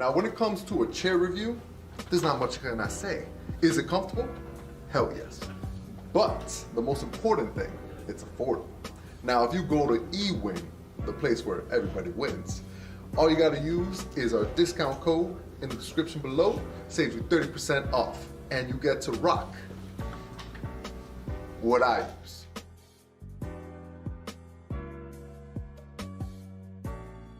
Now, when it comes to a chair review, there's not much can I say. Is it comfortable? Hell yes. But the most important thing, it's affordable. Now, if you go to eWin, the place where everybody wins, all you gotta use is our discount code in the description below, saves you 30% off, and you get to rock what I use.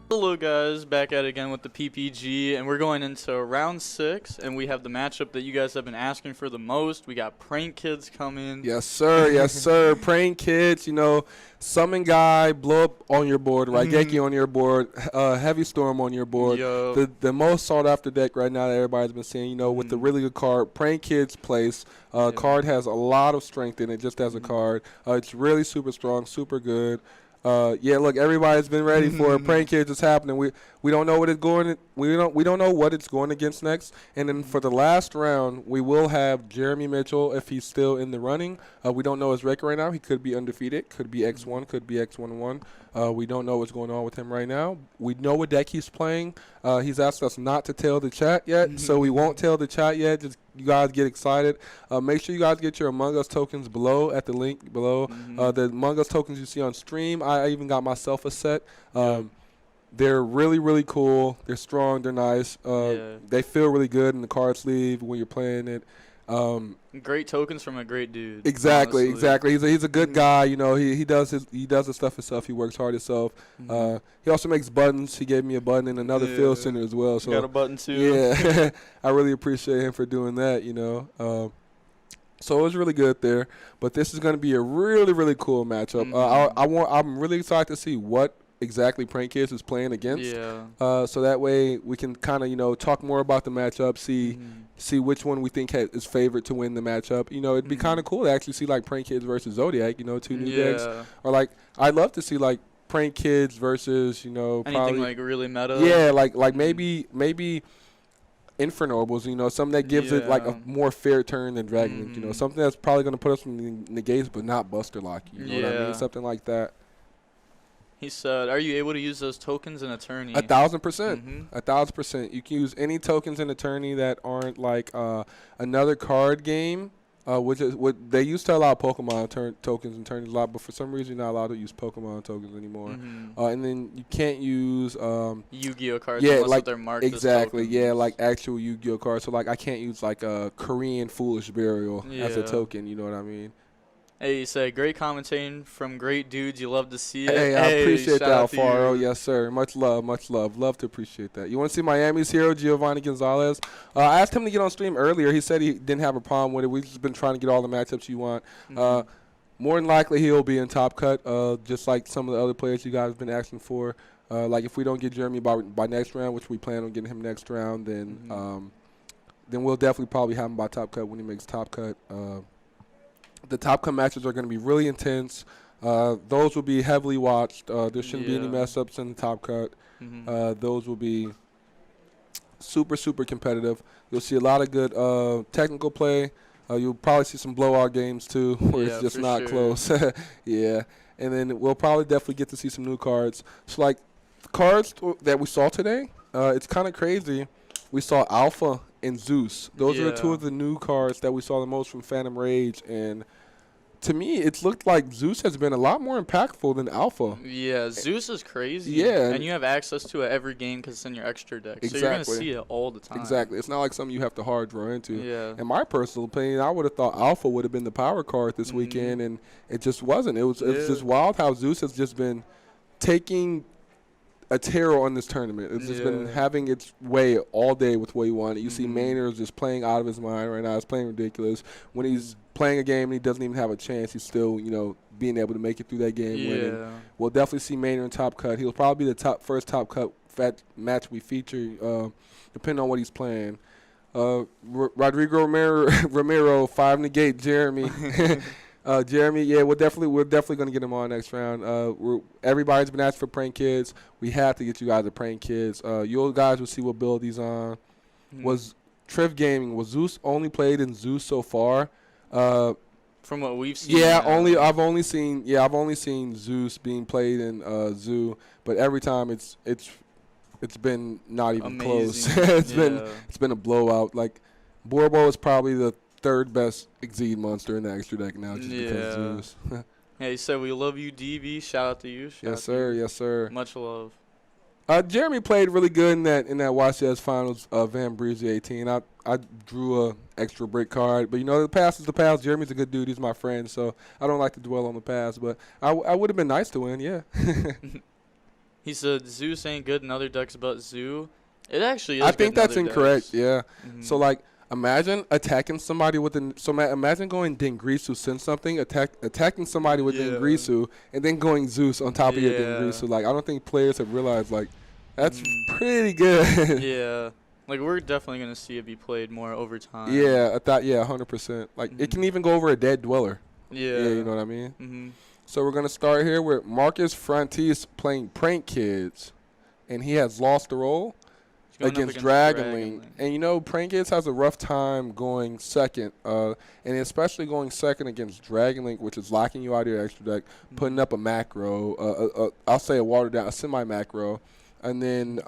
Hello guys, back at it again with the PPG, and we're going into round 6, and we have the matchup that you guys have been asking for the most. We got Prank Kids coming. Yes, sir. Yes, sir. Prank Kids, Summon Guy, blow up on your board, Raigeki on your board, Heavy Storm on your board. Yo. The most sought after deck right now that everybody's been seeing, with the really good card, Prank Kids place. Card has a lot of strength in it just as a card. It's really super strong, super good. Look, everybody's been ready for it. Prank Kids is happening. We don't know what it's going. We don't know what it's going against next. And then for the last round, we will have Jeremy Mitchell if he's still in the running. We don't know his record right now. He could be undefeated. Could be X1. Could be X1-1. We don't know what's going on with him right now. We know what deck he's playing. He's asked us not to tell the chat yet, so we won't tell the chat yet. Just you guys get excited. Make sure you guys get your Among Us tokens below at the link below. The Among Us tokens you see on stream, I even got myself a set. They're really, really cool. They're strong. They're nice. They feel really good in the card sleeve when you're playing it. Great tokens from a great dude. Exactly, honestly. exactly. He's a good guy. He does his stuff himself. He works hard himself. He also makes buttons. He gave me a button in another field center as well. So got a button too. Yeah, I really appreciate him for doing that. So it was really good there. But this is going to be a really, really cool matchup. I'm really excited to see what exactly Prank Kids is playing against. So that way we can kind of talk more about the matchup, see which one we think is favored to win the matchup. It'd be kind of cool to actually see like Prank Kids versus Zodiac. Two new decks, or like I'd love to see like Prank Kids versus anything probably like really meta. Yeah, like maybe Infernobles, something that gives it like a more fair turn than Dragon Link, something that's probably going to put us in the negates but not Buster Lock, what I mean? Something like that. He said, are you able to use those tokens in Attorney? 1,000%. 1,000%. You can use any tokens in Attorney that aren't like another card game, which is what they used to allow Pokemon tokens in Attorneys a lot, but for some reason you're not allowed to use Pokemon tokens anymore. And then you can't use YuGiOh cards unless they're marked exactly. as tokens. Like actual YuGiOh cards. So like I can't use like a Korean Foolish Burial as a token. You know what I mean? Hey, you say great commentating from great dudes. You love to see it. Hey, I appreciate that, Alfaro. Yes, sir. Much love, much love. Love to appreciate that. You want to see Miami's hero, Giovanni Gonzalez? I asked him to get on stream earlier. He said he didn't have a problem with it. We've just been trying to get all the matchups you want. More than likely, he'll be in Top Cut, just like some of the other players you guys have been asking for. Like if we don't get Jeremy by next round, which we plan on getting him next round, then we'll definitely probably have him by Top Cut when he makes Top Cut. The Top Cut matches are going to be really intense. Those will be heavily watched. There shouldn't be any mess-ups in the Top Cut. Those will be super, super competitive. You'll see a lot of good technical play. You'll probably see some blowout games, too, where it's just not close. And then we'll probably definitely get to see some new cards. So, like, the cards that we saw today, it's kind of crazy. We saw Alpha and Zeus. Those are two of the new cards that we saw the most from Phantom Rage. And to me, it's looked like Zeus has been a lot more impactful than Alpha. Yeah, Zeus is crazy. Yeah. And you have access to it every game because it's in your extra deck. Exactly. So you're going to see it all the time. Exactly. It's not like something you have to hard draw into. Yeah. In my personal opinion, I would have thought Alpha would have been the power card this weekend, and it just wasn't. It was just wild how Zeus has just been taking a terror on this tournament. It's just been having its way all day with what he wanted. You see Maynard just playing out of his mind right now. He's playing ridiculous. When he's playing a game and he doesn't even have a chance, he's still, being able to make it through that game winning. We'll definitely see Maynard in Top Cut. He'll probably be the first Top Cut match we feature, depending on what he's playing. Rodrigo Ramiro, 5 negate Jeremy. Jeremy, we're definitely gonna get him on next round. Everybody's been asking for Prank Kids. We have to get you guys a Prank Kids. You guys will see what build he's on. Was Triv Gaming, was Zeus only played in Zeus so far? From what we've seen. I've only seen Zeus being played in Zoo, but every time it's it's been not even close. Amazing. It's been a blowout. Like, Borbo is probably the third best Exceed monster in the extra deck now, just because Zeus. Yeah, he said we love you, DB. Shout out to you. Yes, sir. Yes, sir. Much love. Jeremy played really good in that YCS finals. Van Breezy 18. I drew a extra brick card, but the past is the past. Jeremy's a good dude. He's my friend, so I don't like to dwell on the past. But I would have been nice to win. Yeah. He said Zeus ain't good in other decks but Zoo. It actually is. I think that's incorrect. Decks. Yeah. Mm-hmm. So like, imagine attacking somebody with imagine going Dengrisu, send something, attacking somebody with Dengrisu, and then going Zeus on top of your Dengrisu. Like, I don't think players have realized, like, that's pretty good. Yeah. Like, we're definitely going to see it be played more over time. Yeah, 100%. Like, it can even go over a dead dweller. Yeah. Yeah, you know what I mean? Mm-hmm. So we're going to start here with Marcus Frontis playing Prank Kids, and he has lost the role against Dragon Link. And Prank Kids has a rough time going second, and especially going second against Dragon Link, which is locking you out of your extra deck, putting up a macro, I'll say a watered down, a semi-macro, and then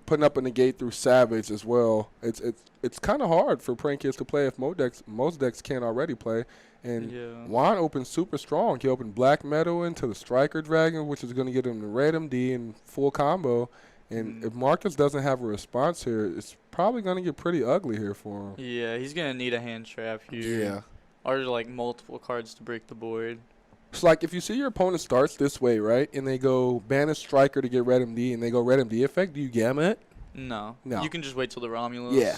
putting up a negate through Savage as well. It's kind of hard for Prank Kids to play if most decks can't already play. And Juan opens super strong. He opened Black Meadow into the Striker Dragon, which is going to get him the Red MD and full combo. And if Marcus doesn't have a response here, it's probably going to get pretty ugly here for him. Yeah, he's going to need a hand trap here. Yeah. Or, like, multiple cards to break the board. It's like if you see your opponent starts this way, right, and they go Banish Striker to get Red MD, and they go Red MD effect, do you gamma it? No. No. You can just wait till the Romulus. Yeah.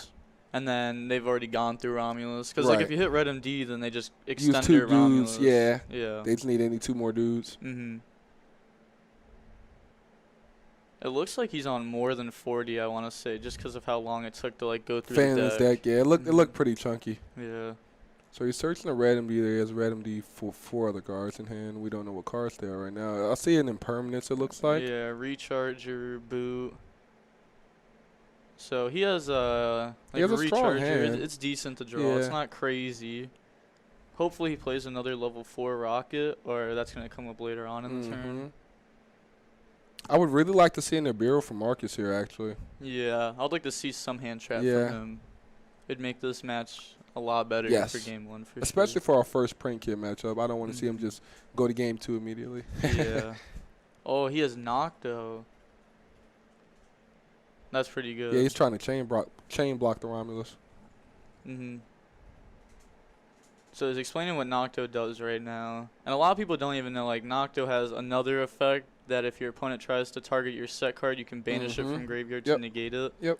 And then they've already gone through Romulus. Because, Right. like, if you hit Red MD, then they just extend Use 2 their dudes, Romulus. yeah. Yeah. They just need any 2 more dudes. Mm-hmm. It looks like he's on more than 40, I want to say, just because of how long it took to, like, go through Fan the this deck. deck, yeah. It looked pretty chunky. Yeah. So he's searching a Red MD there. He has Red MD for 4 other cards in hand. We don't know what cards they are right now. I see an Impermanence, it looks like. Yeah, Recharger, Boot. So he has like he has a strong Recharger. hand. It's decent to draw. It's Yeah. not crazy. Hopefully he plays another level 4 Rocket, or that's going to come up later on in the turn. I would really like to see an Nibiru from Marcus here, actually. Yeah, I'd like to see some hand trap Yeah. from him. It'd make this match a lot better Yes. for game 1 for Especially for our first Prank Kid matchup. I don't want to see him just go to game 2 immediately. Yeah. Oh, he has Nocto. That's pretty good. Yeah, he's trying to chain block the Romulus. Mm-hmm. So he's explaining what Nocto does right now. And a lot of people don't even know, like, Nocto has another effect that if your opponent tries to target your set card, you can banish it from graveyard to negate it. Yep.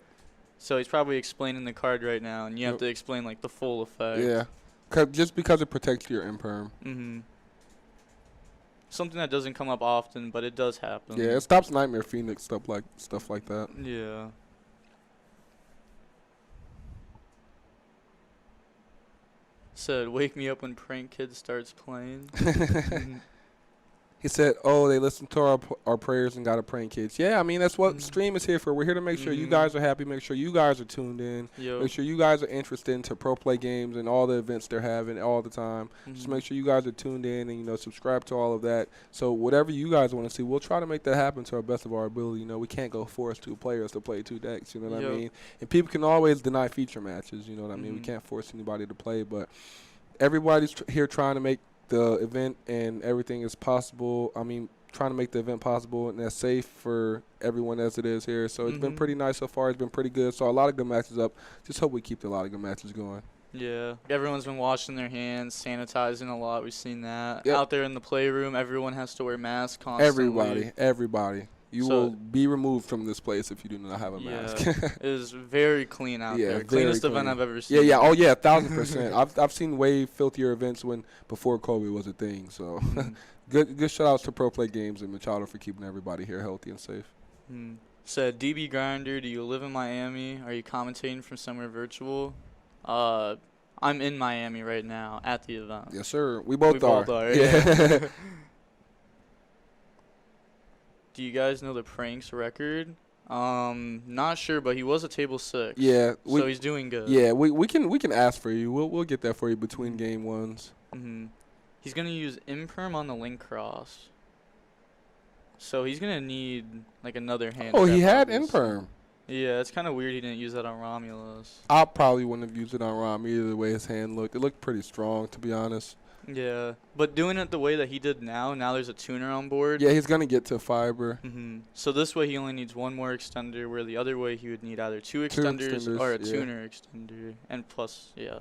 So he's probably explaining the card right now, and you have to explain, like, the full effect. Yeah. Just because it protects your Imperm. Mm-hmm. Something that doesn't come up often, but it does happen. Yeah, it stops Nightmare Phoenix, stuff like that. Yeah. Said, wake me up when Prank Kid starts playing. He said, "Oh, they listened to our prayers and got a Prank Kids." Yeah, I mean that's what stream is here for. We're here to make sure you guys are happy, make sure you guys are tuned in, make sure you guys are interested into pro play games and all the events they're having all the time. Just make sure you guys are tuned in and subscribe to all of that. So whatever you guys want to see, we'll try to make that happen to our best of our ability. We can't go force 2 players to play 2 decks. You know what I mean? And people can always deny feature matches. You know what I mean? We can't force anybody to play, but everybody's here trying to make the event and everything is possible. I mean, trying to make the event possible and as safe for everyone as it is here. So it's been pretty nice so far. It's been pretty good. So a lot of good matches up. Just hope we keep a lot of good matches going. Yeah. Everyone's been washing their hands, sanitizing a lot. We've seen that. Out there in the playroom, everyone has to wear masks constantly. Everybody. You will be removed from this place if you do not have a mask. It is very clean out there. Cleanest event I've ever seen. Yeah. Oh, yeah, 1,000%. I've seen way filthier events before COVID was a thing. So good shout outs to Pro Play Games and Machado for keeping everybody here healthy and safe. Said, DB Grinder, do you live in Miami? Are you commentating from somewhere virtual? I'm in Miami right now at the event. Yes, sir. We both are. Yeah. Do you guys know the Pranks record? Not sure, but he was a table 6. Yeah. So he's doing good. Yeah, we can ask for you. We'll get that for you between game 1s. He's gonna use Imperm on the Link Cross. So he's gonna need like another hand. Oh, he trap, had obviously. Imperm. Yeah, it's kind of weird he didn't use that on Romulus. I probably wouldn't have used it on Rom either, the way his hand looked. It looked pretty strong, to be honest. Yeah, but doing it the way that he did now there's a tuner on board. Yeah, he's going to get to fiber. So this way he only needs one more extender, where the other way he would need either two extenders or a tuner extender. And plus, yeah.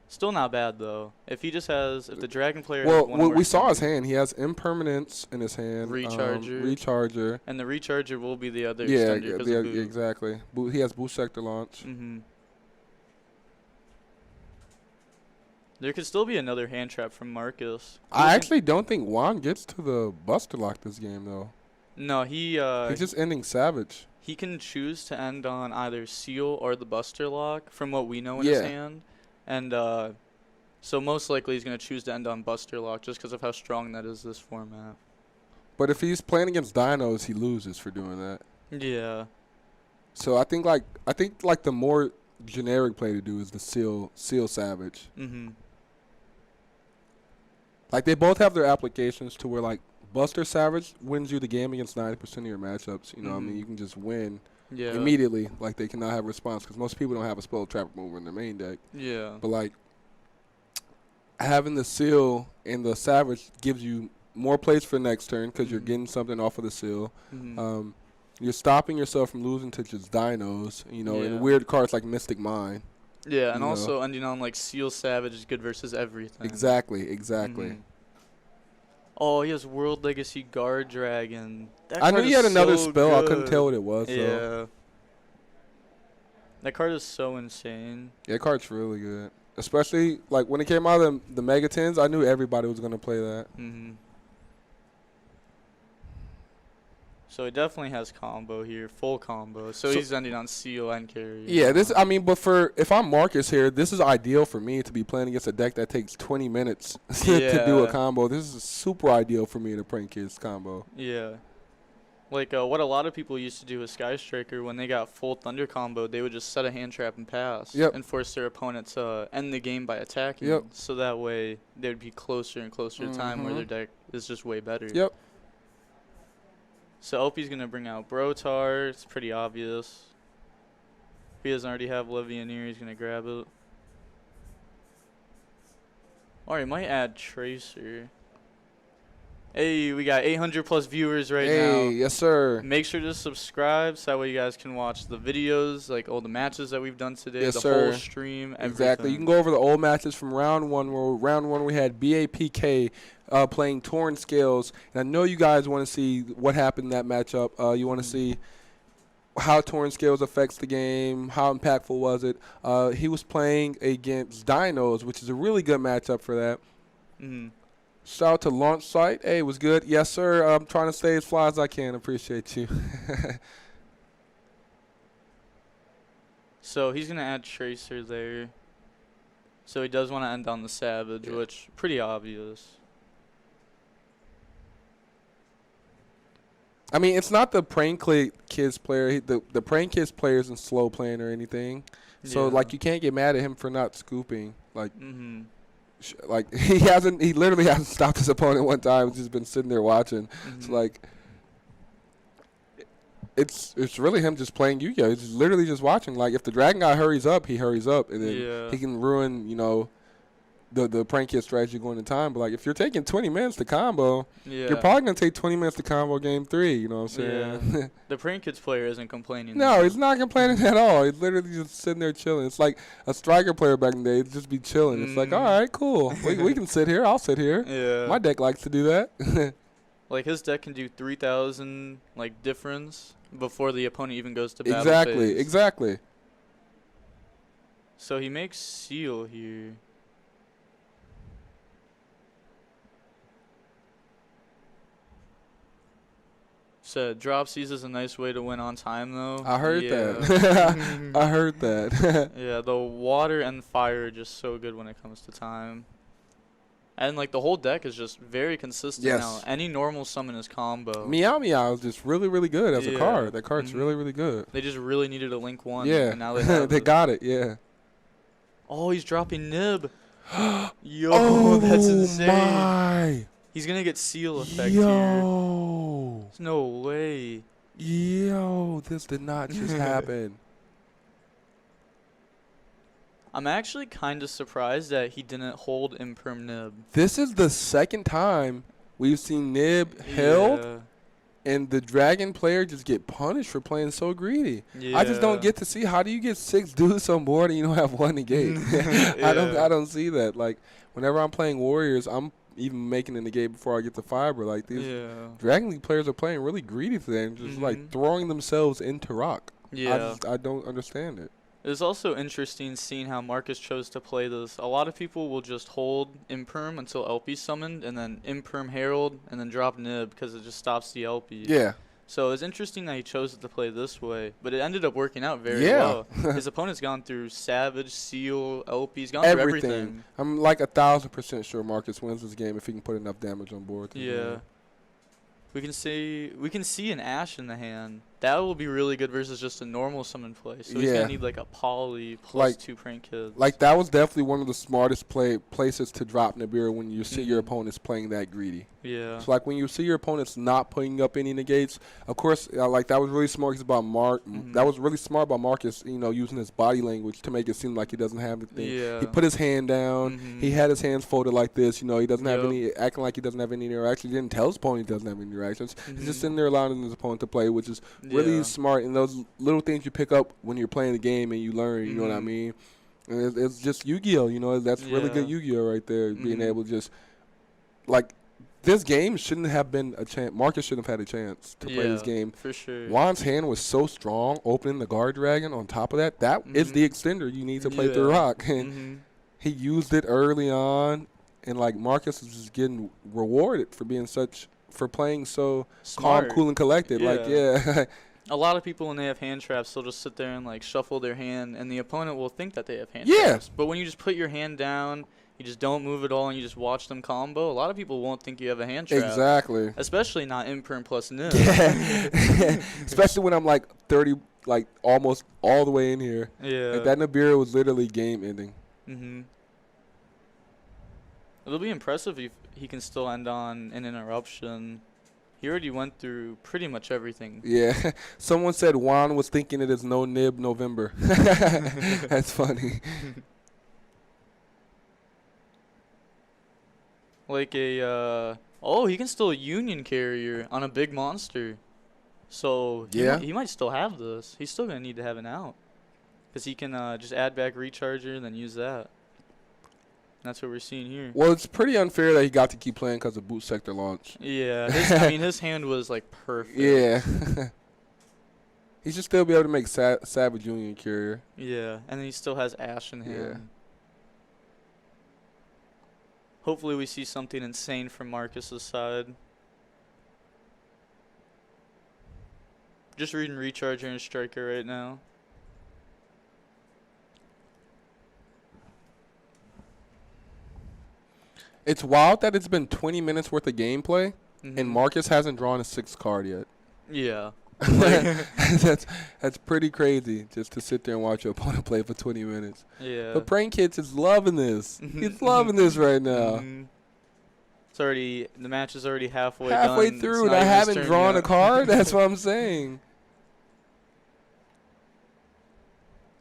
Still not bad, though. If he just has, if the Dragon player has one more we saw his extender, hand. He has Impermanence in his hand. Recharger. and the recharger will be the other Yeah, extender. 'Cause of boot. exactly. He has boost sector launch. There could still be another hand trap from Marcus. I actually don't think Juan gets to the Buster Lock this game, though. No, he's just ending Savage. He can choose to end on either Seal or the Buster Lock, from what we know in his hand. And so most likely he's going to choose to end on Buster Lock just because of how strong that is this format. But if he's playing against Dinos, he loses for doing that. Yeah. So I think the more generic play to do is the Seal Savage. Like, they both have their applications to where, like, Buster Savage wins you the game against 90% of your matchups. You know what I mean? You can just win immediately. Like, they cannot have a response because most people don't have a spell trap remover in their main deck. Yeah. But, like, having the Seal and the Savage gives you more plays for next turn because you're getting something off of the Seal. You're stopping yourself from losing to just Dinos, and weird cards like Mystic Mine. Yeah, and also ending on, like, Seal Savage is good versus everything. Exactly. Oh, he has World Legacy Guard Dragon. I knew he had another spell. Good. I couldn't tell what it was. Yeah. So. That card is so insane. Yeah, that card's really good. Especially, like, when it came out of the Mega Tens, I knew everybody was going to play that. So he definitely has combo here, full combo. So he's ending on Seal and carry. Yeah, but if I'm Marcus here, this is ideal for me to be playing against a deck that takes 20 minutes to do a combo. This is super ideal for me to prank his combo. Yeah. Like what a lot of people used to do with Sky Striker when they got full Thunder combo, they would just set a hand trap and pass and force their opponent to end the game by attacking. So that way they would be closer and closer to time where their deck is just way better. So Opie's going to bring out Brotar. It's pretty obvious. If he doesn't already have Levianeer, he's going to grab it. Or he might add Tracer. Hey, we got 800 plus viewers right now. Hey, yes, sir. Make sure to subscribe so that way you guys can watch the videos, like all the matches that we've done today, yes, the sir. whole stream, everything. Exactly. You can go over the old matches from round one. Round one we had BAPK playing Torn Scales. And I know you guys want to see what happened in that matchup. You want to see how Torn Scales affects the game, how impactful was it. He was playing against Dinos, which is a really good matchup for that. Shout out to Launch Site. Hey, it was good. Yes, sir. I'm trying to stay as fly as I can. Appreciate you. So he's going to add Tracer there. So he does want to end on the Savage, which pretty obvious. I mean, it's not the Prank Kids player. The Prank Kids player isn't slow playing or anything. So, like, you can't get mad at him for not scooping. Like, like he literally hasn't stopped his opponent one time. He's just been sitting there watching. So, like, it's really him just playing Yu-Gi-Oh. He's literally just watching. Like, if the Dragon guy hurries up, he hurries up. And then he can ruin, the prank hit strategy going to time. But, like, if you're taking 20 minutes to combo, you're probably going to take 20 minutes to combo game 3. You know what I'm saying? Yeah. The prank kids player isn't complaining. No, he's not complaining at all. He's literally just sitting there chilling. It's like a striker player back in the day. He'd just be chilling. It's like, all right, cool. we can sit here. I'll sit here. Yeah. My deck likes to do that. Like, his deck can do 3,000, like, difference before the opponent even goes to battle phase. Exactly. So he makes Seal here. So drop C's is a nice way to win on time, though. I heard that. I heard that. Yeah, the water and fire are just so good when it comes to time. And, like, the whole deck is just very consistent now. Any normal summon is combo. Meow Meow is just really, really good as a card. That card's really, really good. They just really needed a Link 1. Yeah. And now they have they got it, yeah. Oh, he's dropping Nib. Yo, that's insane. My. He's going to get seal effect Yo. here. There's no way. Yo, this did not just happen. I'm actually kind of surprised that he didn't hold imperm nib. This is the second time we've seen nib held, and the dragon player just get punished for playing so greedy. Yeah. I just don't get to see, how do you get 6 dudes on board and you don't have one negate? I don't see that. Like, whenever I'm playing warriors, I'm even making a negate before I get to fiber. Like, these Dragon League players are playing really greedy today and just like throwing themselves into rock. Yeah. I don't understand it. It's also interesting seeing how Marcus chose to play this. A lot of people will just hold imperm until LP summoned, and then imperm herald, and then drop nib because it just stops the LP. Yeah. So it's interesting that he chose it to play this way, but it ended up working out very well. His opponent's gone through Savage, Seal, LP. He's gone through everything. I'm like 1,000% sure Marcus wins this game if he can put enough damage on board. Yeah. We can see an Ash in the hand. That will be really good versus just a normal summon play. So he's gonna need like a poly plus like, 2 prank kids. Like that was definitely one of the smartest places to drop Nibiru when you see your opponents playing that greedy. Yeah. So like when you see your opponents not putting up any negates, of course, like that was really smart about That was really smart about Marcus, you know, using his body language to make it seem like he doesn't have the thing. Yeah. He put his hand down. He had his hands folded like this. You know, he doesn't have any, acting like he doesn't have any interaction. He didn't tell his opponent he doesn't have any interactions. He's just sitting there allowing his opponent to play, which is really smart. And those little things you pick up when you're playing the game and you learn, you know what I mean? And it's just Yu-Gi-Oh, you know, that's really good Yu-Gi-Oh right there, being able to just, like, this game shouldn't have been a chance. Marcus shouldn't have had a chance to play this game. For sure. Juan's hand was so strong, opening the guard dragon on top of that. That is the extender you need to play through rock. And he used it early on, and, like, Marcus is just getting rewarded for playing so smart. Calm, cool, and collected. Like, a lot of people, when they have hand traps, they'll just sit there and like shuffle their hand, and the opponent will think that they have hand traps. But when you just put your hand down, you just don't move at all, and you just watch them combo, a lot of people won't think you have a hand trap. Exactly. Especially not imperm plus nib. Yeah. Especially when I'm like 30, like almost all the way in here. Yeah. Like that Nibiru was literally game ending. It'll be impressive if he can still end on an interruption. He already went through pretty much everything. Yeah. Someone said Juan was thinking it is no nib November. That's funny. Like a, he can still Union Carrier on a big monster. So he might still have this. He's still going to need to have an out. Because he can just add back Recharger and then use that. That's what we're seeing here. Well, it's pretty unfair that he got to keep playing because of boot sector launch. Yeah. His hand was, like, perfect. Yeah. He should still be able to make Savage Union Carrier. Yeah. And then he still has Ash in hand. Yeah. Hopefully we see something insane from Marcus's side. Just reading Recharger and Striker right now. It's wild that it's been 20 minutes worth of gameplay, and Marcus hasn't drawn a 6th card yet. Yeah. That's pretty crazy just to sit there and watch your opponent play for 20 minutes. Yeah. But Prank Kids is loving this. He's loving this right now. The match is already halfway through, and I haven't drawn a card. That's what I'm saying.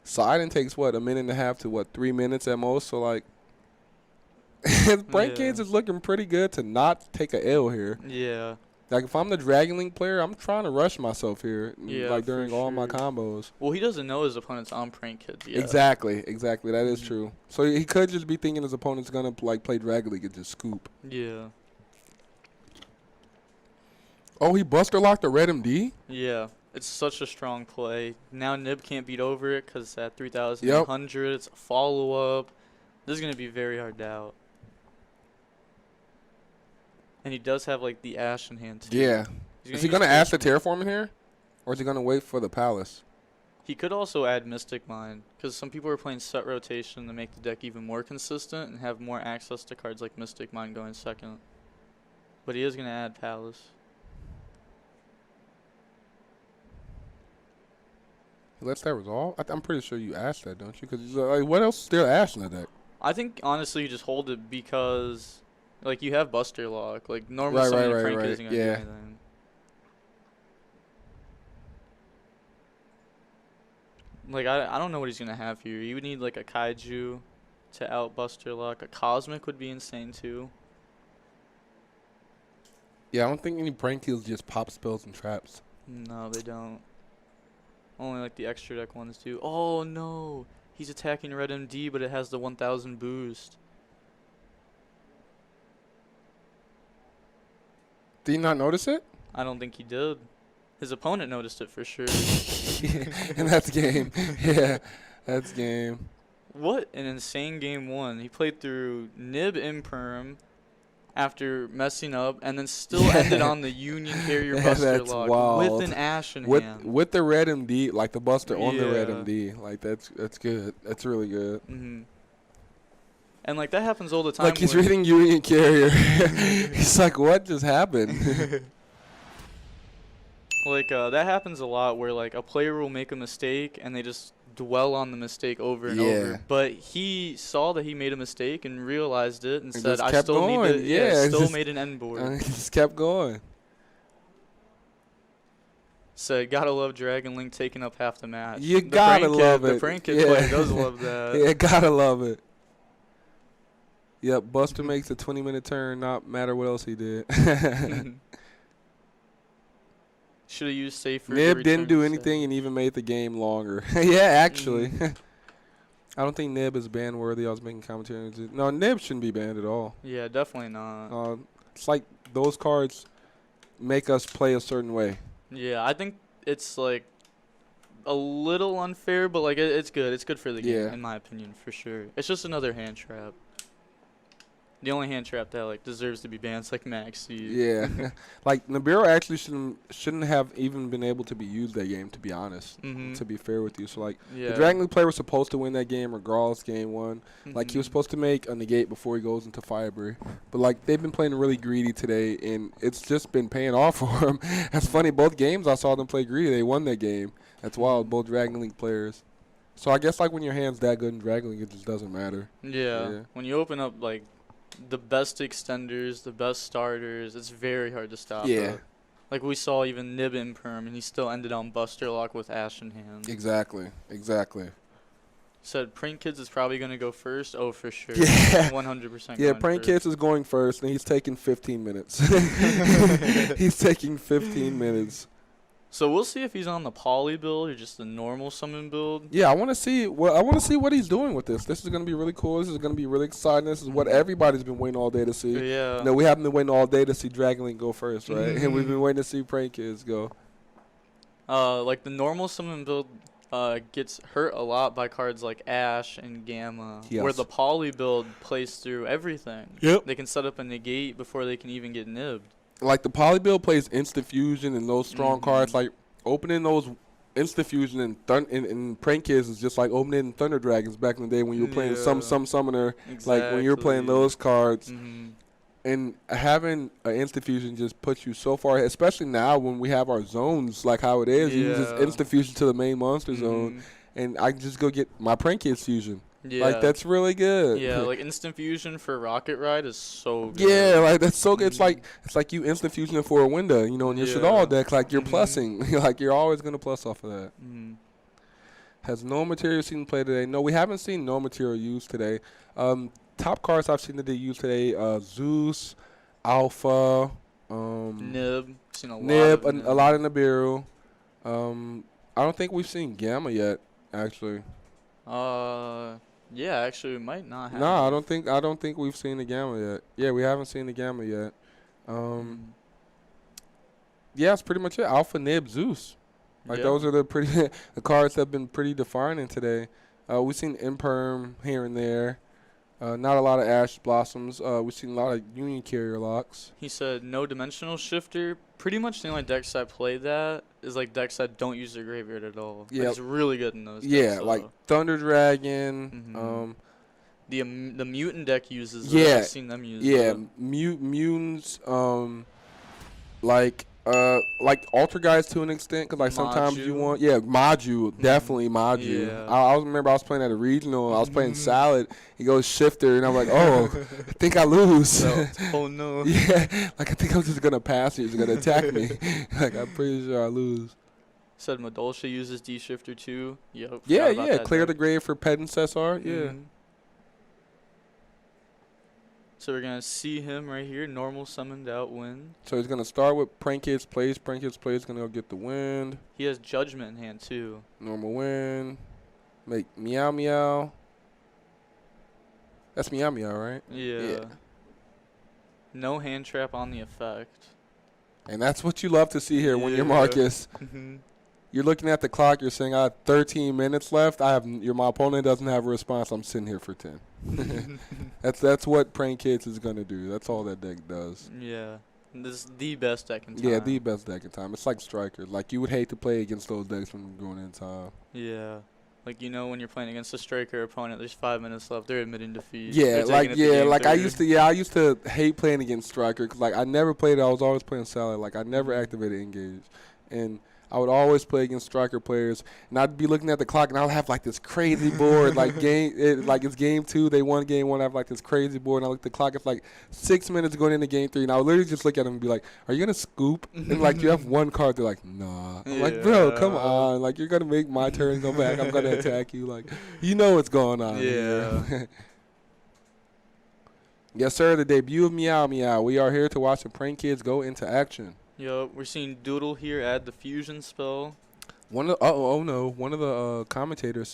Siding takes, what, a minute and a half to, 3 minutes at most? So, like, Prank Kids is looking pretty good to not take a L here. Yeah. Like, if I'm the Dragon Link player, I'm trying to rush myself here, like, during all my combos. Well, he doesn't know his opponent's on Prank Kids yet. Exactly. That is true. So he could just be thinking his opponent's going to, like, play Dragon League and just scoop. Yeah. Oh, he Buster locked the red MD? Yeah. It's such a strong play. Now Nib can't beat over it because at 3,100, it's a follow-up. This is going to be very hard to out. And he does have, like, the Ash in hand, too. Yeah. Is he going to ask the Terraform in here? Or is he going to wait for the Palace? He could also add Mystic Mind, because some people are playing set rotation to make the deck even more consistent and have more access to cards like Mystic Mind going second. But he is going to add Palace. He lets that resolve? I'm pretty sure you asked that, don't you? Because, like, what else is there to ask in the deck? I think, honestly, you just hold it because Like, you have Buster Lock. Like, normal summoning Prank Kid isn't going to do anything. Like, I don't know what he's going to have here. You would need, like, a Kaiju to out Buster Lock. A Cosmic would be insane, too. Yeah, I don't think any Prank Kills just pop spells and traps. No, they don't. Only, like, the extra deck ones do. Oh, no. He's attacking Red MD, but it has the 1,000 boost. Did you not notice it? I don't think he did. His opponent noticed it for sure. And that's game. Yeah, that's game. What an insane game one. He played through Nib Imperm after messing up and then still ended on the Union Carrier Buster Lock wild. with an Ash in with, hand. With the Red MD, like the Buster on the Red MD. Like, that's good. That's really good. Mm-hmm. And, like, that happens all the time. Like, he's reading Union Carrier. He's like, what just happened? Like, that happens a lot where, like, a player will make a mistake and they just dwell on the mistake over and over. But he saw that he made a mistake and realized it and said, I still need to, still made an end board. He just kept going. So, gotta love Dragon Link taking up half the match. You gotta love it. The Prank Kid player does love that. Yeah, gotta love it. Yep, Buster makes a 20-minute turn, not matter what else he did. Should have used safer. Nib didn't do anything and even made the game longer. Yeah, actually. I don't think Nib is ban worthy. I was making commentary. No, Nib shouldn't be banned at all. Yeah, definitely not. It's like those cards make us play a certain way. Yeah, I think it's like a little unfair, but like it's good. It's good for the game, in my opinion, for sure. It's just another hand trap. The only hand trap that like deserves to be banned is like Maxi. Yeah, like Nibiru actually shouldn't have even been able to be used that game. To be honest, to be fair with you, so like the Dragon League player was supposed to win that game regardless. Game one, like he was supposed to make a negate before he goes into Firebreak, but like they've been playing really greedy today, and it's just been paying off for him. That's funny. Both games I saw them play greedy, they won that game. That's wild. Both Dragon League players. So I guess like when your hand's that good in Dragon League, it just doesn't matter. Yeah. When you open up like the best extenders, the best starters, it's very hard to stop. Yeah. Like we saw even Nib Imperm, and he still ended on Buster Lock with Ash in hand. Exactly. Said Prank Kids is probably going to go first. Oh, for sure. Yeah. 100%. Yeah, Prank Kids is going first, and he's taking 15 minutes. He's taking 15 minutes. So we'll see if he's on the poly build or just the normal summon build. Yeah, I want to see what he's doing with this. This is going to be really cool. This is going to be really exciting. This is what everybody's been waiting all day to see. Yeah. You know, we haven't been waiting all day to see Dragon Link go first, right? And we've been waiting to see Prank Kids go. Like the normal summon build gets hurt a lot by cards like Ash and Gamma, where the poly build plays through everything. Yep. They can set up a negate before they can even get nibbed. Like the poly build plays instant fusion and those strong cards. Like opening those instant fusion and Prank Kids is just like opening Thunder Dragons back in the day when you were playing some summoner. Exactly. Like when you're playing those cards. And having an instant fusion just puts you so far, especially now when we have our zones like how it is. You just instant fusion to the main monster zone, and I can just go get my Prank Kids fusion. Yeah. Like, that's really good. Yeah, like instant fusion for Rocket Ride is so good. Yeah, like that's so good. It's like you instant fusioning for a window, you know, in your Shadal deck. Like, you're plussing. Like, you're always going to plus off of that. Has no material seen play today? No, we haven't seen no material used today. Top cards I've seen that they use today, Zeus, Alpha, Nib. Seen a lot of Nibiru. I don't think we've seen Gamma yet, actually. Yeah, actually, we might not have. No, I don't think we've seen the Gamma yet. Yeah, we haven't seen the Gamma yet. Yeah, that's pretty much it. Alpha, Nib, Zeus. Like those are the cards that have been pretty defining today. We've seen Imperm here and there. Not a lot of Ash Blossoms. We've seen a lot of Union Carrier locks. He said no Dimensional Shifter. Pretty much the only decks that play that is like decks that don't use their graveyard at all. Yeah, it's really good in those decks. Yeah, like Thunder Dragon. The Mutant deck uses it. I've seen them use it. Mutants. Like Like Ultra Guys to an extent, because like sometimes you want, Maju, definitely Maju. Yeah. I remember I was playing at a regional, I was playing Salad, he goes Shifter, and I'm like, oh, I think I lose. So, oh no. Yeah, like I think I'm just gonna pass you, he's gonna attack me. Like I'm pretty sure I lose. Said Madolsha uses D Shifter too. Yep. Yeah, clear the grave for Pedance SR, yeah. So we're going to see him right here, normal summoned out wind. So he's going to start with Prank Kids Plays. Prank Kids Plays going to go get the wind. He has Judgment in hand too. Normal wind. Make Meow Meow. That's Meow Meow, right? Yeah. No hand trap on the effect. And that's what you love to see here when you're Marcus. You're looking at the clock. You're saying, I have 13 minutes left. My opponent doesn't have a response. I'm sitting here for 10. That's what Prank Kids is going to do. That's all that deck does. Yeah. This is the best deck in time. Yeah, the best deck in time. It's like Strikers. Like, you would hate to play against those decks when you're going in time. Yeah. Like, you know, when you're playing against a striker opponent, there's 5 minutes left. They're admitting defeat. Yeah, I used to hate playing against Striker because, like, I never played it. I was always playing Salad. Like, I never activated Engage. And I would always play against Striker players, and I'd be looking at the clock, and I'll have, like, this crazy board. Like, it's game 2. They won game 1. I have, like, this crazy board, and I look at the clock. It's, like, 6 minutes going into game 3, and I would literally just look at them and be like, are you going to scoop? And, like, you have one card. They're like, nah. I'm like, bro, come on. Like, you're going to make my turn go back. I'm going to attack you. Like, you know what's going on here. Yes, sir, the debut of Meow Meow. We are here to watch the Prank Kids go into action. Yo, we're seeing Doodle here add the fusion spell. One of the commentators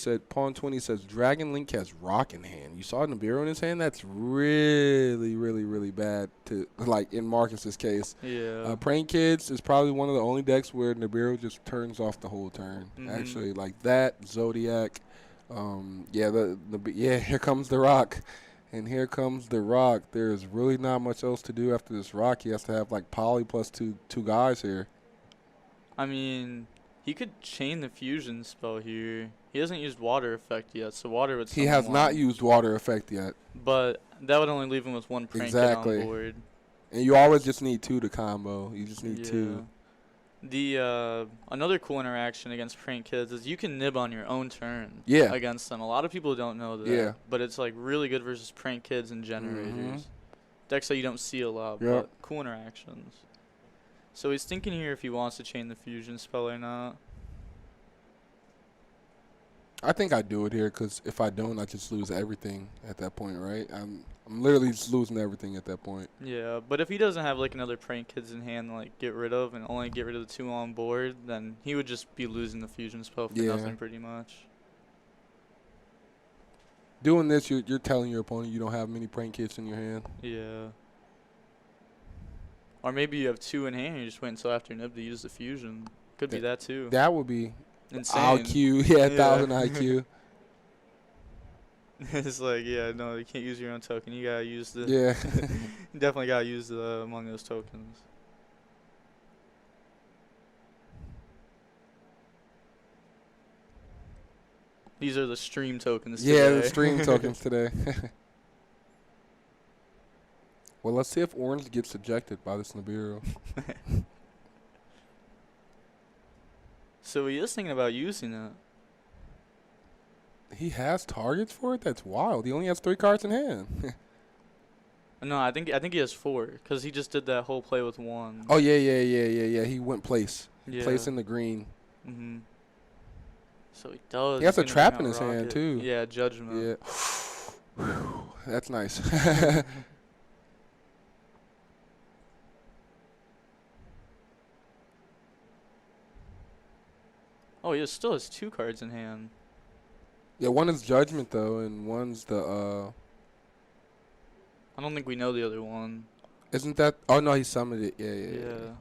said Pawn 20 says Dragon Link has Rock in hand. You saw Nibiru in his hand? That's really, really, really bad to, like, in Marcus's case. Yeah. Prank Kids is probably one of the only decks where Nibiru just turns off the whole turn. Actually, like that, Zodiac. Here comes the Rock. And here comes the Rock. There's really not much else to do after this Rock. He has to have, like, Poly plus two guys here. I mean, he could chain the fusion spell here. He hasn't used Water Effect yet, so Water would summon He has one. not used Water Effect yet. But that would only leave him with one Prank Kid on board. And you always just need 2 to combo. You just need 2. The another cool interaction against Prank Kids is you can nib on your own turn against them. A lot of people don't know that. But it's like really good versus Prank Kids and Generators. Decks that you don't see a lot, but cool interactions. So he's thinking here if he wants to chain the fusion spell or not. I think I do it here because if I don't, I just lose everything at that point, right? I'm literally just losing everything at that point. Yeah, but if he doesn't have like another Prank Kids in hand to like get rid of and only get rid of the 2 on board, then he would just be losing the fusion spell for nothing pretty much. Doing this, you're telling your opponent you don't have many Prank Kids in your hand. Yeah. Or maybe you have 2 in hand and you just wait until after nib to use the fusion. Could be that too. That would be insane. IQ, 1,000 IQ. It's like, no, you can't use your own token. You gotta use the. Yeah. You definitely gotta use the among those tokens. These are the stream tokens today. Yeah, the stream tokens today. Well, let's see if Orange gets ejected by this Nibiru. So he is thinking about using it. He has targets for it? That's wild. He only has 3 cards in hand. No, I think he has 4 because he just did that whole play with 1. Oh, yeah. He went place. Yeah. Place in the green. So he does. He has a trap in his hand, too. Yeah, Judgment. Yeah. That's nice. Oh, he still has 2 cards in hand. Yeah, one is Judgment, though, and one's the, I don't think we know the other one. Isn't that... Oh, no, he summoned it. Yeah.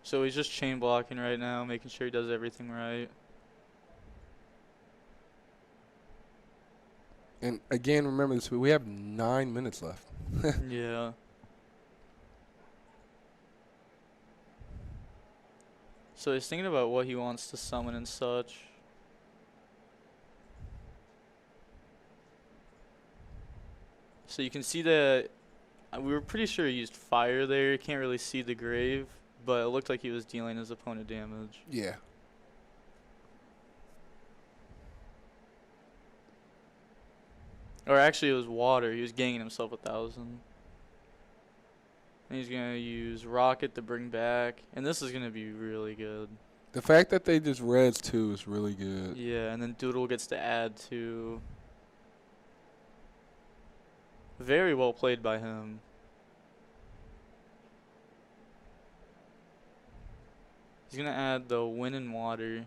So he's just chain blocking right now, making sure he does everything right. And, again, remember this. We have 9 minutes left. Yeah. So he's thinking about what he wants to summon and such. So you can see that we were pretty sure he used fire there. You can't really see the grave, but it looked like he was dealing his opponent damage. Yeah. Or actually, it was water. He was ganging himself 1,000. And he's going to use rocket to bring back. And this is going to be really good. The fact that they just reds too is really good. Yeah, and then Doodle gets to add to. Very well played by him. He's going to add the wind and water.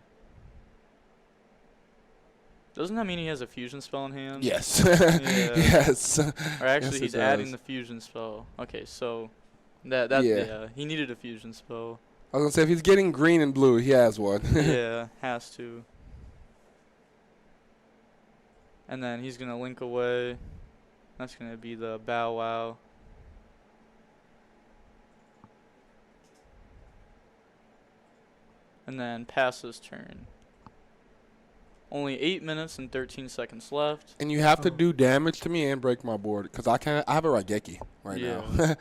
Doesn't that mean he has a fusion spell in hand? Yes. Yeah. Yes. Or actually, Yes, he's it adding does. the fusion spell. Okay, so Yeah. he needed a fusion spell. I was going to say, if he's getting green and blue, he has one. Yeah, has to. And then he's going to link away. That's going to be the Bow Wow. And then pass his turn. Only 8 minutes and 13 seconds left. And you have to do damage to me and break my board, because I have a Raigeki right now.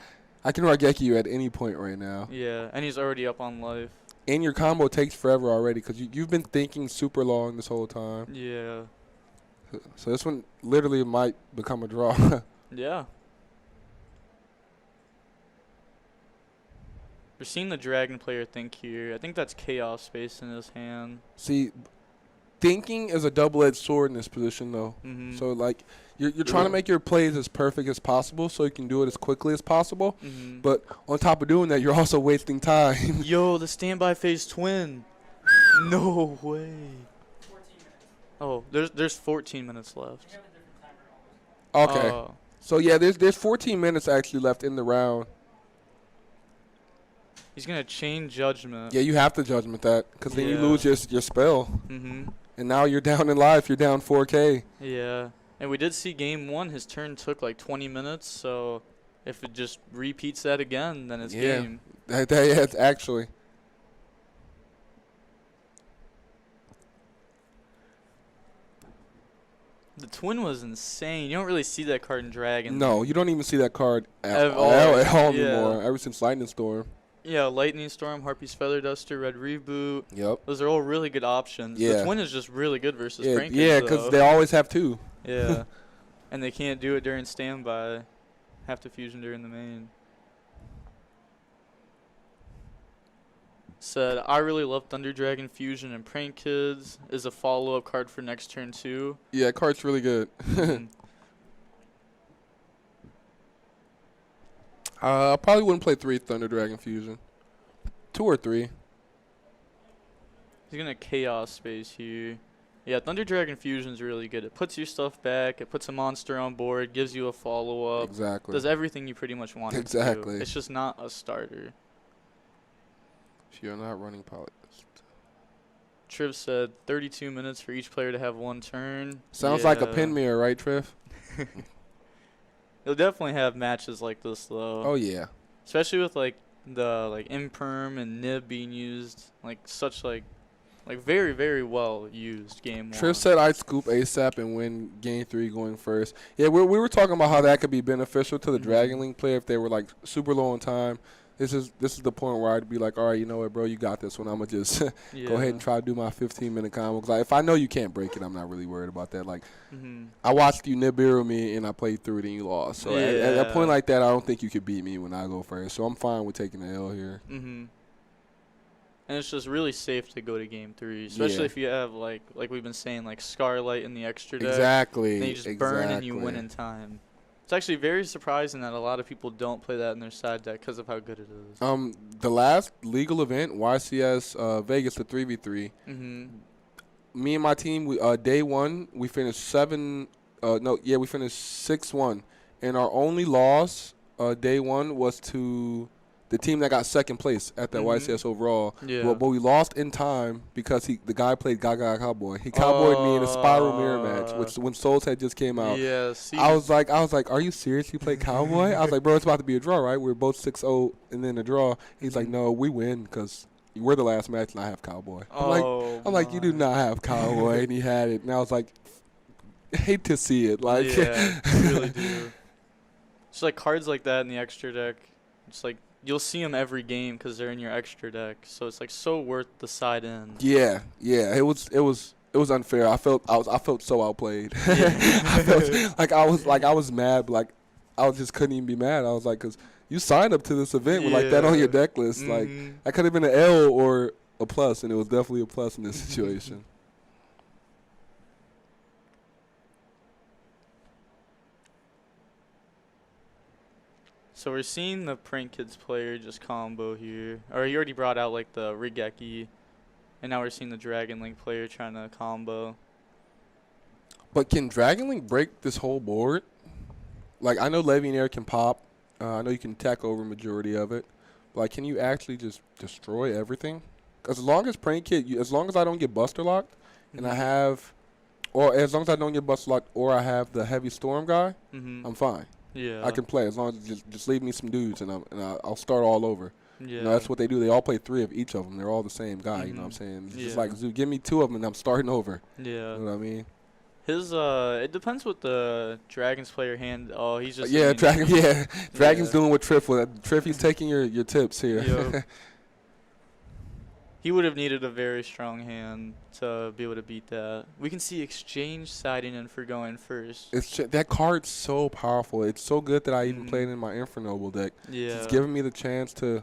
I can Raigeki you at any point right now. Yeah, and he's already up on life. And your combo takes forever already, because you've been thinking super long this whole time. Yeah. So this one literally might become a draw. Yeah. We're seeing the dragon player think here. I think that's chaos space in his hand. See, thinking is a double-edged sword in this position, though. Mm-hmm. So, like, you're trying to make your plays as perfect as possible so you can do it as quickly as possible. Mm-hmm. But on top of doing that, you're also wasting time. Yo, the standby phase twin. No way. 14 minutes. Oh, there's 14 minutes left. We have a different timer always. Okay. Oh. So, yeah, there's 14 minutes actually left in the round. He's gonna chain judgment. Yeah, you have to judgment that, because then you Yeah. lose your spell. Mm-hmm. And now you're down in life. You're down 4K. Yeah. And we did see game one. His turn took like 20 minutes. So if it just repeats that again, then it's Yeah. game. Yeah, it's actually. The twin was insane. You don't really see that card in Dragon. No, you don't even see that card at At all, all. Yeah. anymore, ever since Lightning Storm. Yeah, Lightning Storm, Harpy's Feather Duster, Red Reboot. Yep. Those are all really good options. Yeah. The twin is just really good versus Yeah, Prankers, yeah, because though. they always have two. Yeah. And they can't do it during standby. Have to fusion during the main. Said, I really love Thunder Dragon Fusion and Prank Kids. Is a follow-up card for next turn, too. Yeah, card's really good. I probably wouldn't play 3 Thunder Dragon Fusion. 2 or 3. He's going to Chaos Space here. Yeah, Thunder Dragon Fusion's really good. It puts your stuff back. It puts a monster on board. Gives you a follow-up. Exactly. Does everything you pretty much want it to Exactly. do. It's just not a starter. You're not running pilot. Triv said 32 minutes for each player to have one turn. Sounds like a pin mirror, right, Triv? You'll definitely have matches like this, though. Oh, yeah. Especially with, like, the, Imperm and Nib being used. Like, such, like very, very well used game one. Triv said I'd scoop ASAP and win game 3 going first. Yeah, we were talking about how that could be beneficial to the Dragon Link player if they were, like, super low on time. This is the point where I'd be like, all right, you know what, bro, you got this one. I'm going to just go ahead and try to do my 15-minute combo. Because if I know you can't break it, I'm not really worried about that. Like, I watched you Nibiru me, and I played through it, and you lost. So at a point like that, I don't think you could beat me when I go first. So I'm fine with taking the L here. And it's just really safe to go to game 3, especially if you have, like we've been saying, like Scarlight in the extra deck. Exactly. And you just burn and you win in time. It's actually very surprising that a lot of people don't play that in their side deck because of how good it is. The last legal event, YCS Vegas, the 3v3. Me and my team, we day 1, we finished 6-1, and our only loss day 1 was to the team that got second place at that YCS overall. Yeah. But we lost in time because the guy played Gaga Cowboy. He cowboyed me in a spiral mirror match, which when Souls had just came out. Yeah, see. I was like, are you serious? You play Cowboy? I was like, bro, it's about to be a draw, right? We're both 6-0 and then a draw. He's like, no, we win because we're the last match and I have Cowboy. I'm like, you do not have Cowboy, and he had it. And I was like, hate to see it. Like, yeah, you really do. Just like cards like that in the extra deck, it's like you'll see them every game because they're in your extra deck. So it's like so worth the side in. Yeah. It was unfair. I felt so outplayed. Yeah. I felt like I was mad, but like I just couldn't even be mad. I was like, because you signed up to this event with like that on your deck list. Like that could have been an L or a plus, and it was definitely a plus in this situation. So we're seeing the Prank Kids player just combo here. Or he already brought out like the Rigeki. And now we're seeing the Dragon Link player trying to combo. But can Dragon Link break this whole board? Like, I know Legionnaire can pop. I know you can attack over majority of it. But like, can you actually just destroy everything? Because as long as Prank Kid, as long as I don't get Buster locked, and I have, or as long as I don't get Buster locked, or I have the Heavy Storm guy, I'm fine. Yeah. I can play as long as just leave me some dudes, and I'll start all over. Yeah. You know, that's what they do. They all play 3 of each of them. They're all the same guy. You know what I'm saying? It's just like, Zoo, give me 2 of them, and I'm starting over. Yeah. You know what I mean? His it depends what the Dragons player hand. Oh, he's just Dragon's doing what Triff was. Triff, he's taking your tips here. Yep. He would have needed a very strong hand to be able to beat that. We can see Exchange siding in for going first. That card's so powerful. It's so good that I even played it in my Infernoble deck. Yeah. It's giving me the chance to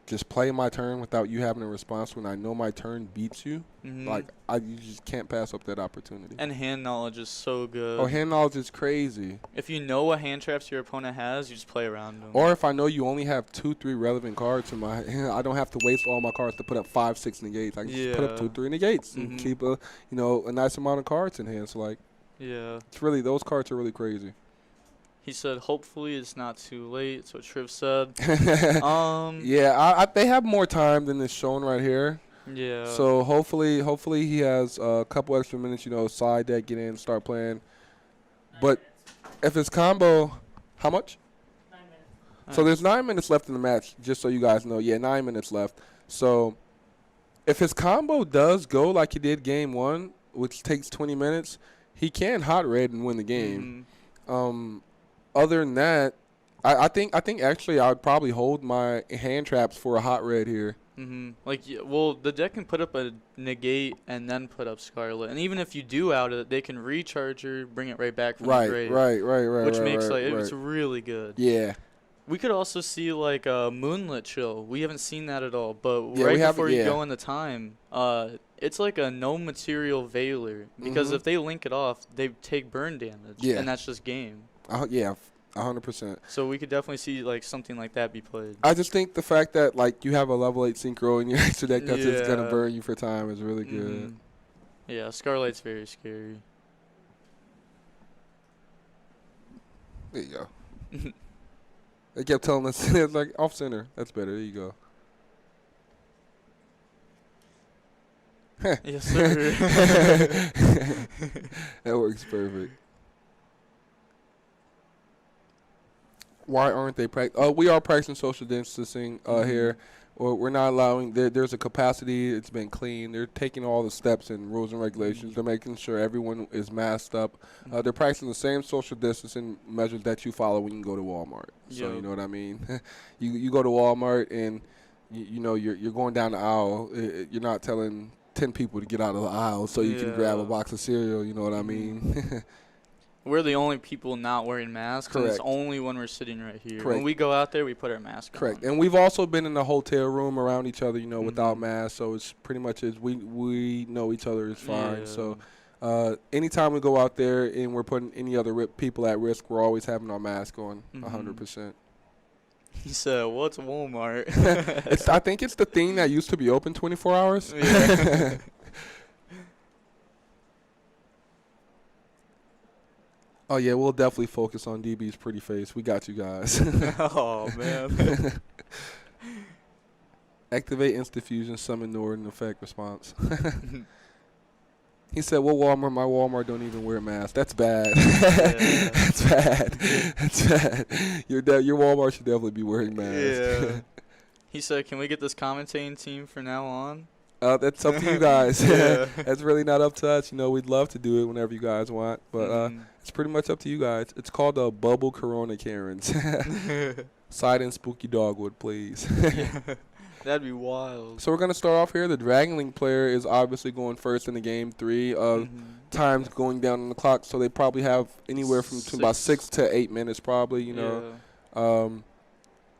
just play my turn without you having a response when I know my turn beats you. Like, you just can't pass up that opportunity. And hand knowledge is so good. Oh, hand knowledge is crazy. If you know what hand traps your opponent has, you just play around them. Or if I know you only have 2-3 relevant cards in my hand, I don't have to waste all my cards to put up 5-6 negates. I can just put up 2-3 negates and keep a nice amount of cards in hand. So like, it's really, those cards are really crazy. He said, hopefully it's not too late. That's what Triv said. They have more time than is shown right here. Yeah. So hopefully he has a couple extra minutes, side deck, get in, start playing. But if his combo, how much? 9 minutes. So there's 9 minutes left in the match, just so you guys know. Yeah, 9 minutes left. So if his combo does go like he did game 1, which takes 20 minutes, he can hot red and win the game. Other than that, I think actually I would probably hold my hand traps for a hot red here. The deck can put up a negate and then put up Scarlet, and even if you do out it, they can recharge her, bring it right back from the grave. Right. Which makes it's really good. Yeah. We could also see like a Moonlit Chill. We haven't seen that at all, but right before you go into time, it's like a no material Veiler because if they link it off, they take burn damage, and that's just game. 100%. So we could definitely see like something like that be played. I just think the fact that like you have a level 8 synchro in your extra deck that's just gonna burn you for time is really good. Yeah, Scarlet's very scary. There you go. They kept telling us it's like off center. That's better. There you go. Yes, sir. That works perfect. Why aren't they practicing? We are practicing social distancing here. Or we're not allowing. There's a capacity. It's been clean. They're taking all the steps and rules and regulations. They're making sure everyone is masked up. They're practicing the same social distancing measures that you follow when you go to Walmart. So you know what I mean. you go to Walmart and you're going down the aisle. You're not telling 10 people to get out of the aisle so you can grab a box of cereal. You know what I mean. We're the only people not wearing masks. Correct. And it's only when we're sitting right here. Correct. When we go out there, we put our mask on. Correct. And we've also been in the hotel room around each other, without masks. So it's pretty much we know each other is fine. So anytime we go out there and we're putting any other people at risk, we're always having our mask on 100%. He said, what's Walmart? I think it's the thing that used to be open 24 hours. Yeah. Oh, yeah, we'll definitely focus on DB's pretty face. We got you guys. Oh, man. Activate Insta-Fusion, summon Northern effect response. He said, well, Walmart, my Walmart don't even wear masks. That's bad. Yeah. That's bad. That's bad. Your Walmart should definitely be wearing masks. Yeah. He said, can we get this commentating team from now on? That's up to you guys. Yeah. That's really not up to us. You know, we'd love to do it whenever you guys want, but it's pretty much up to you guys. It's called Bubble Corona Karens. Side and Spooky Dogwood, please. That'd be wild. So we're going to start off here. The Dragon Link player is obviously going first in the game 3. Time's going down on the clock, so they probably have anywhere from about 6 to 8 minutes probably, you know.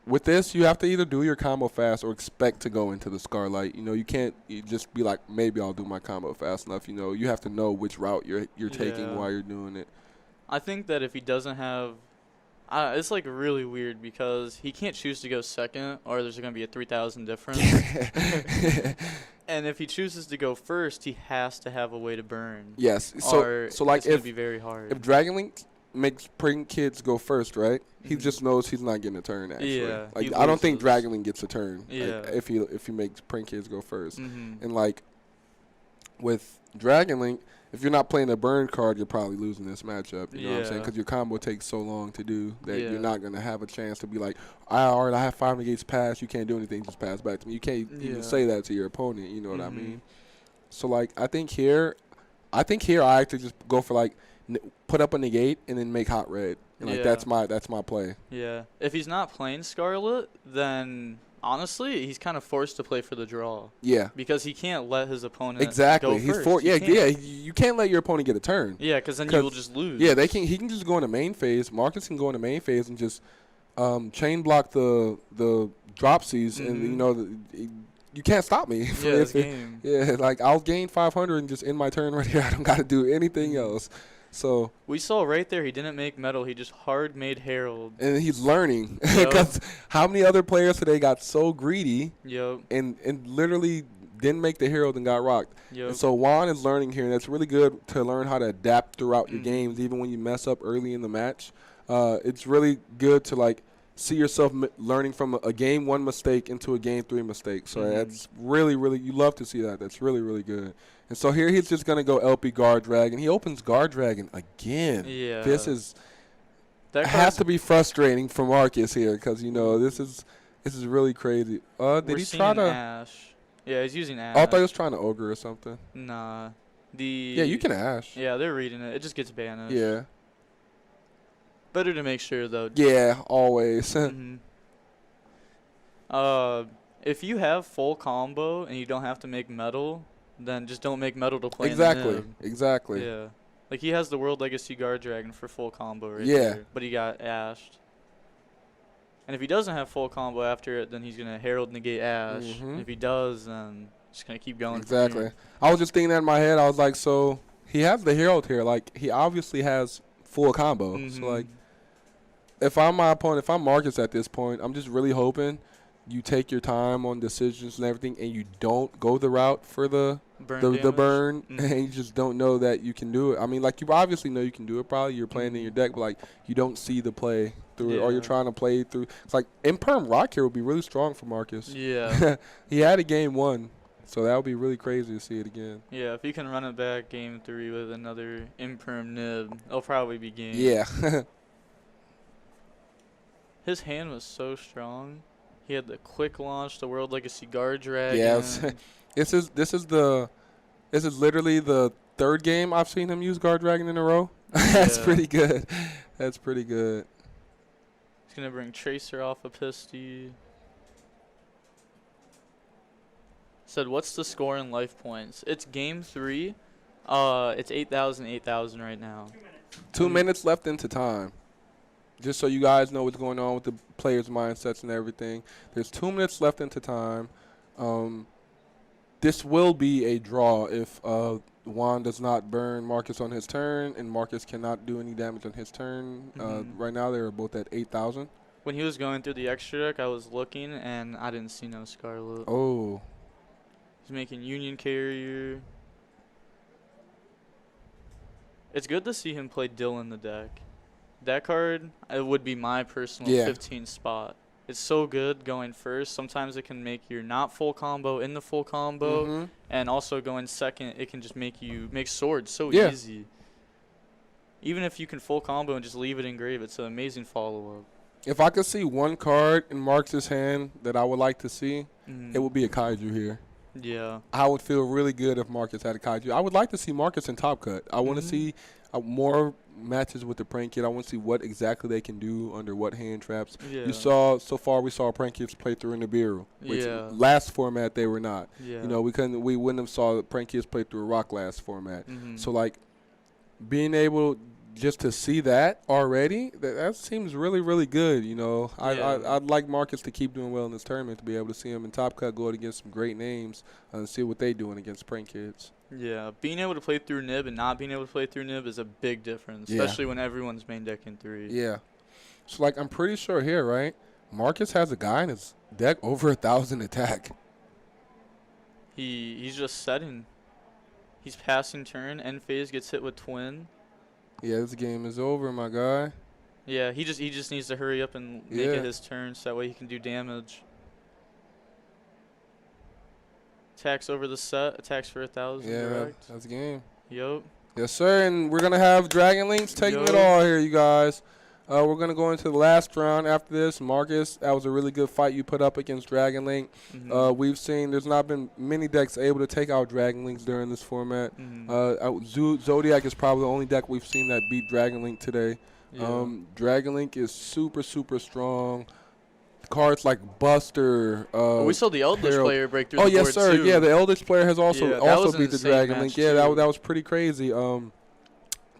With this, you have to either do your combo fast or expect to go into the Scarlight. You know, you can't just be like, maybe I'll do my combo fast enough. You know, you have to know which route you're taking while you're doing it. I think that if he doesn't have it's like really weird because he can't choose to go second or there's going to be a 3,000 difference. And if he chooses to go first, he has to have a way to burn. Yes. So like it's going to be very hard. If Dragon Link makes Pring Kids go first, right? He just knows he's not getting a turn actually. Yeah. Like I don't think Dragon Link gets a turn. Yeah. Like, if he makes Pring Kids go first. And like with Dragon Link, if you're not playing a burn card, you're probably losing this matchup. You know what I'm saying? Because your combo takes so long to do that you're not going to have a chance to be like, all right, I have 5 negates pass. You can't do anything. Just pass back to me. You can't even say that to your opponent. You know what I mean? So, like, I think here I actually just go for, like, put up a negate and then make hot red. And, like, that's my play. Yeah. If he's not playing Scarlet, then honestly, he's kind of forced to play for the draw. Yeah. Because he can't let his opponent go first. You can't let your opponent get a turn. Yeah, because then you will just lose. Yeah, he can just go into main phase. Marcus can go into main phase and just chain block the dropsies, and you know you can't stop me. Game. Yeah, like I'll gain 500 and just end my turn right here. I don't got to do anything else. So we saw right there he didn't make metal. He just hard made Herald. And he's learning because how many other players today got so greedy and literally didn't make the Herald and got rocked. And so Juan is learning here, and that's really good to learn how to adapt throughout your games, even when you mess up early in the match. It's really good to like see yourself learning from a game 1 mistake into a game 3 mistake. So that's really, really, you love to see that. That's really, really good. And so here he's just going to go LP Guard Dragon. He opens Guard Dragon again. Yeah. That has to be frustrating for Marcus here because, you know, this is really crazy. Did he try to Ash? Yeah, he's using Ash. Oh, I thought he was trying to Ogre or something. Nah. Yeah, you can Ash. Yeah, they're reading it. It just gets banished. Yeah. Better to make sure, though. Yeah, always. If you have full combo and you don't have to make metal, then just don't make metal to play Exactly. Yeah. Like, he has the World Legacy Guard Dragon for full combo right there. But he got ashed. And if he doesn't have full combo after it, then he's going to Herald negate Ash. If he does, then just going to keep going. Exactly. I was just thinking that in my head. I was like, so he has the Herald here. Like, he obviously has full combo. So, like, if I'm my opponent, if I'm Marcus at this point, I'm just really hoping you take your time on decisions and everything, and you don't go the route for the burn, and you just don't know that you can do it. I mean, like, you obviously know you can do it. Probably you're playing in your deck, but like you don't see the play through it, or you're trying to play through. It's like Imperm Rock here would be really strong for Marcus. Yeah, he had a game 1, so that would be really crazy to see it again. Yeah, if he can run it back game 3 with another Imperm Nib, it'll probably be game. Yeah. His hand was so strong. He had the quick launch, the World Legacy Guard Dragon. Yeah, this is literally the 3rd game I've seen him use Guard Dragon in a row. That's pretty good. That's pretty good. He's gonna bring Tracer off a Pisty. Said, what's the score in life points? It's game 3. It's 8,000 right now. 2 minutes left into time. Just so you guys know what's going on with the players' mindsets and everything. There's 2 minutes left into time. This will be a draw if Juan does not burn Marcus on his turn, and Marcus cannot do any damage on his turn. Right now, they're both at 8,000. When he was going through the extra deck, I was looking, and I didn't see no Scarlet. Oh. He's making Union Carrier. It's good to see him play Dill in the deck. That card, it would be my personal 15 spot. It's so good going first. Sometimes it can make your not full combo in the full combo, and also going second, it can just make you make swords so easy. Even if you can full combo and just leave it engrave, it's an amazing follow-up. If I could see one card in Marcus' hand that I would like to see, it would be a Kaiju here. Yeah. I would feel really good if Marcus had a kaiju. I would like to see Marcus in Top Cut. I want to see more matches with the Prank Kid. I want to see what exactly they can do under what hand traps. Yeah. You saw so far we saw Prank Kids play through in the Nibiru. Which last format they were not. Yeah. You know, we wouldn't have saw Prank Kids play through a Rock last format. So like being able just to see that already, that seems really, really good. You know, I'd like Marcus to keep doing well in this tournament, to be able to see him in Top Cut going against some great names and see what they doing against Prank Kids. Yeah, being able to play through Nib and not being able to play through Nib is a big difference, especially when everyone's main deck in 3. Yeah. So, like, I'm pretty sure here, right, Marcus has a guy in his deck over 1,000 attack. He's just setting. He's passing turn. End phase gets hit with Twin. Yeah, this game is over, my guy. Yeah, he just needs to hurry up and make it his turn so that way he can do damage. Attacks over the set. Attacks for 1,000 direct. That's the game. Yup. Yes, sir, and we're going to have Dragon Links taking it all here, you guys. We're going to go into the last round after this. Marcus, that was a really good fight you put up against Dragon Link. We've seen there's not been many decks able to take out Dragon Links during this format. Zodiac is probably the only deck we've seen that beat Dragon Link today. Dragon Link is super, super strong. Cards like Buster. We saw the Eldritch player break through the board, yes, sir. too. Yeah, the Eldritch player has also beat the Dragon Link. Yeah, that was pretty crazy.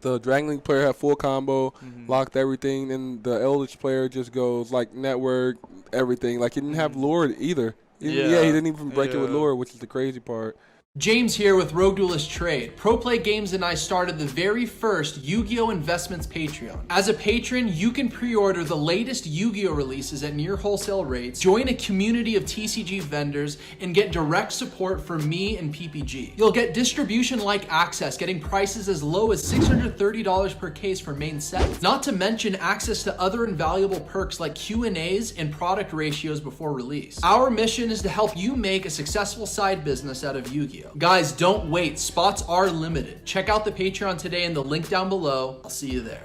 The Dragon Link player had full combo, locked everything, and the Eldritch player just goes like network, everything. Like he didn't have lure either. He didn't even break it with lure, which is the crazy part. James here with Rogue Duelist Trade. Pro Play Games and I started the very first YuGiOh Investments Patreon. As a patron, you can pre-order the latest YuGiOh releases at near wholesale rates, join a community of TCG vendors, and get direct support from me and PPG. You'll get distribution-like access, getting prices as low as $630 per case for main sets. Not to mention access to other invaluable perks like Q&As and product ratios before release. Our mission is to help you make a successful side business out of YuGiOh. Guys, don't wait. Spots are limited. Check out the Patreon today in the link down below. I'll see you there.